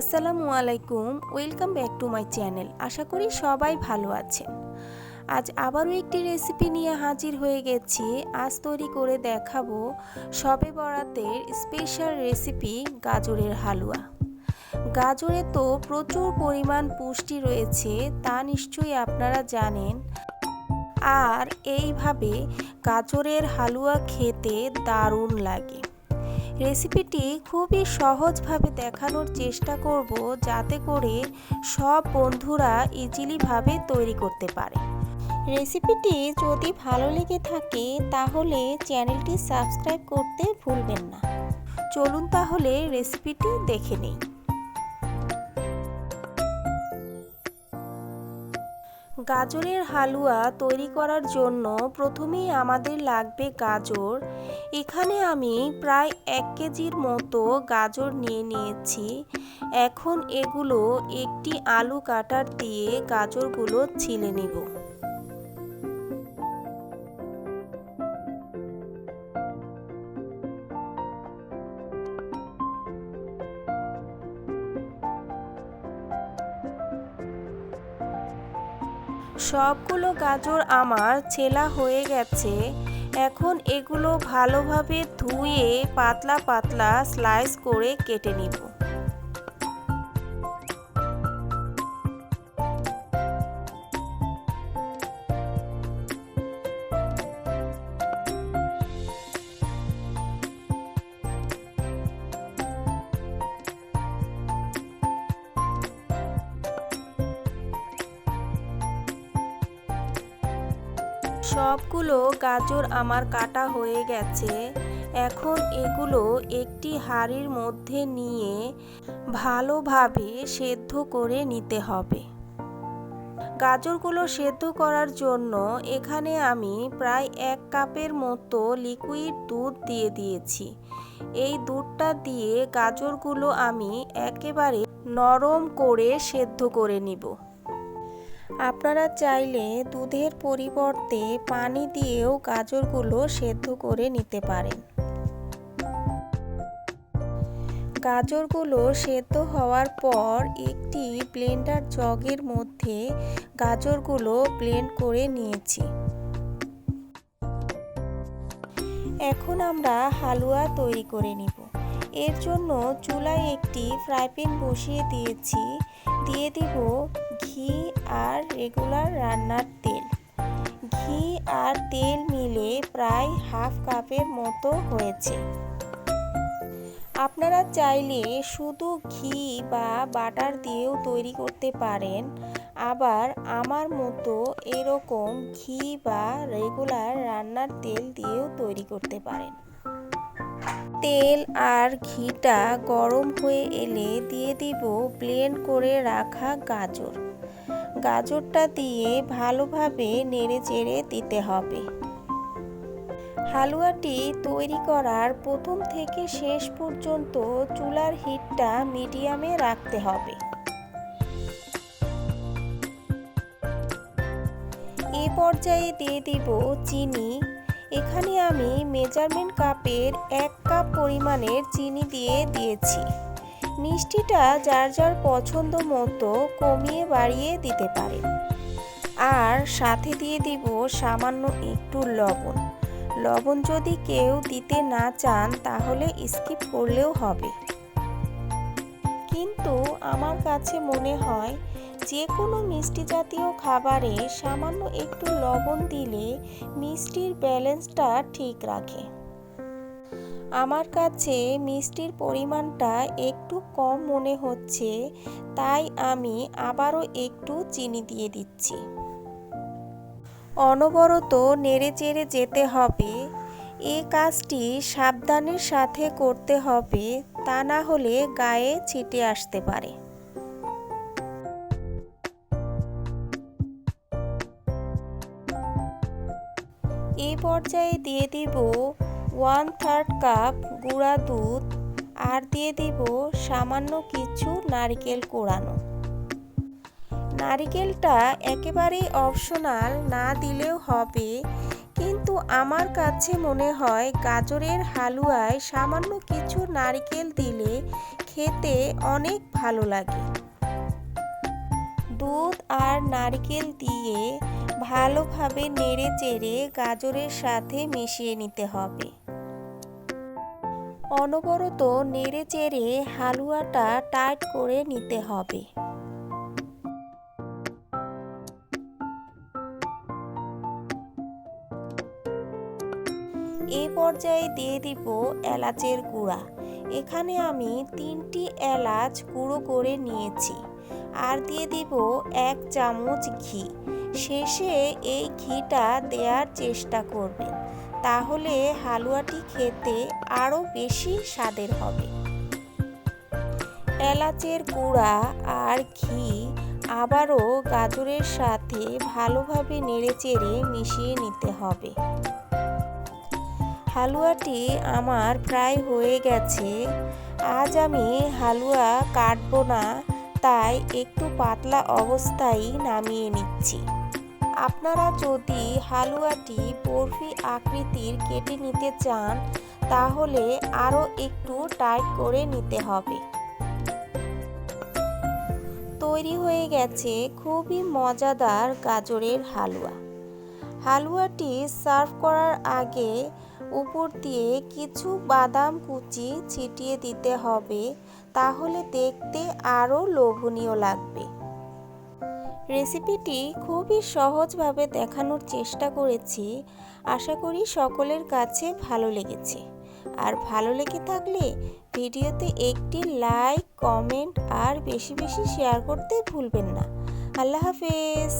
আসসালামু আলাইকুম, welcome back to my channel. আশা করি সবাই ভালো আছেন। আজ আবারও একটি রেসিপি নিয়ে হাজির হয়ে গেছি। আজ তৈরি করে দেখাবো শবে বরাতের স্পেশাল রেসিপি গাজরের হালুয়া। গাজরে তো প্রচুর পরিমাণ পুষ্টি রয়েছে, তা নিশ্চয়ই আপনারা জানেন। আর এইভাবে গাজরের হালুয়া খেতে দারুণ লাগে। রেসিপিটি খুবই সহজভাবে দেখানোর চেষ্টা করব, যাতে করে সব বন্ধুরা ইজিলিভাবে তৈরি করতে পারে। রেসিপিটি যদি ভালো লেগে থাকে তাহলে চ্যানেলটি সাবস্ক্রাইব করতে ভুলবেন না। চলুন তাহলে রেসিপিটি দেখে নিই। গাজরের হালুয়া তৈরি করার জন্য প্রথমেই আমাদের লাগবে গাজর। এখানে আমি প্রায় 1 কেজির মতো গাজর নিয়ে নিয়েছি। এখন এগুলো একটি আলু কাটার দিয়ে গাজরগুলো ছিলে নেব। সবগুলো গাজর আমার ছেলা হয়ে গেছে। এখন এগুলো ভালোভাবে ধুয়ে পাতলা পাতলা স্লাইস করে কেটে নিব। সবগুলো গাজর আমার কাটা হয়ে গেছে। এখন এগুলো একটি হাঁড়ির মধ্যে নিয়ে ভালোভাবে সেদ্ধ করে নিতে হবে। গাজরগুলো সেদ্ধ করার জন্য এখানে আমি প্রায় 1 কাপের মতো লিকুইড দুধ দিয়ে দিয়েছি। এই দুধটা দিয়ে গাজরগুলো আমি একেবারে নরম করে সেদ্ধ করে নিব। আপনারা চাইলে দুধের পরিবর্তে পানি দিয়েও গাজরগুলো সেদ্ধ করে নিতে পারেন। গাজরগুলো সেদ্ধ হওয়ার পর একটি ব্লেন্ডার জগের মধ্যে গাজরগুলো ব্লেন্ড করে নিয়েছি। এখন আমরা হালুয়া তৈরি করে নিব। এর জন্য চুলায় একটি ফ্রাই প্যান বসিয়ে দিয়েছি। দিয়ে দিব ঘি আর রেগুলার রান্নার তেল। ঘি আর তেল মিলে প্রায় 1/2 কাপের মতো হয়েছে। আপনারা চাইলে শুধু ঘি বা বাটার দিয়েও তৈরি করতে পারেন, আবার আমার মতো এরকম ঘি বা রেগুলার রান্নার তেল দিয়েও তৈরি করতে পারেন। তেল আর ঘিটা গরম হয়ে এলে দিয়ে দিব ব্লেন্ড করে রাখা গাজর। গাজরটা দিয়ে ভালোভাবে নেড়েচেড়ে দিতে হবে। হালুয়াটি তৈরি করার প্রথম থেকে শেষ পর্যন্ত চুলার হিটটা মিডিয়ামে রাখতে হবে। এই পর্যায়ে দিয়ে দিব চিনি। এখানে আমি মেজারমেন্ট কাপের 1 কাপ পরিমাণের চিনি দিয়ে দিয়েছি। মিষ্টিটা যার যার পছন্দ মতো কমিয়ে বাড়িয়ে দিতে পারেন। আর সাথে দিয়ে দিব সামান্য একটু লবণ। লবণ যদি কেউ দিতে না চান তাহলে স্কিপ করলেও হবে। কিন্তু আমার কাছে মনে হয় যে কোনো মিষ্টি জাতীয় খাবারে সামান্য একটু লবণ দিলে মিষ্টির ব্যালেন্সটা ঠিক রাখে। আমার কাছে মিষ্টির পরিমাণটা একটু কম মনে হচ্ছে, তাই আমি আবারও একটু চিনি দিয়ে দিচ্ছি। অনবরত নেড়েচেড়ে যেতে হবে। এই কাজটি সাবধানের সাথে করতে হবে, তা না হলে গায়ে ছিটে আসতে পারে। এই পর্যায়ে দিয়ে দিব 1/3 কাপ গুঁড়া দুধ আর দিয়ে দিব সামান্য কিছু নারকেল কোড়ানো। নারকেলটা একেবারেই অপশনাল, না দিলেও হবে, কিন্তু আমার কাছে মনে হয় গাজরের হালুয়ায় সামান্য কিছু নারকেল দিলে খেতে অনেক ভালো লাগে। দুধ আর নারকেল দিয়ে ভালোভাবে নেড়েচেড়ে গাজরের সাথে মিশিয়ে নিতে হবে। অনবরত নেড়েচেড়ে হালুয়াটা টাইট করে নিতে হবে। এই পর্যায়ে দিয়ে দিব এলাচের গুঁড়া। এখানে আমি 3টি এলাচ গুঁড়ো করে নিয়েছি। আর দিয়ে দিব 1 চামচ ঘি। শেষে এই ঘিটা দেওয়ার চেষ্টা করবেন, তাহলে হালুয়াটি খেতে আরও বেশি স্বাদের হবে। এলাচের গুঁড়া আর ঘি আবারও গাজরের সাথে ভালোভাবে নেড়েচেড়ে মিশিয়ে নিতে হবে। হালুয়াটি আমার প্রায় হয়ে গেছে। আজ আমি হালুয়া কাটবো না, তাই একটু পাতলা অবস্থায় নামিয়ে নিচ্ছি। আপনারা যদি হালুয়াটি বরফি আকৃতির কেটে নিতে চান, তাহলে আরও একটু টাইট করে নিতে হবে। তৈরি হয়ে গেছে খুবই মজাদার গাজরের হালুয়া। হালুয়াটি সার্ভ করার আগে উপর দিয়ে কিছু বাদাম কুচি ছিটিয়ে দিতে হবে, তাহলে দেখতে আরও লোভনীয় লাগবে। রেসিপিটি খুবই সহজভাবে দেখানোর চেষ্টা করেছি। আশা করি সকলের কাছে ভালো লেগেছে। আর ভালো লেগে থাকলে ভিডিওতে একটি লাইক, কমেন্ট আর বেশি বেশি শেয়ার করতে ভুলবেন না। আল্লাহ হাফেজ।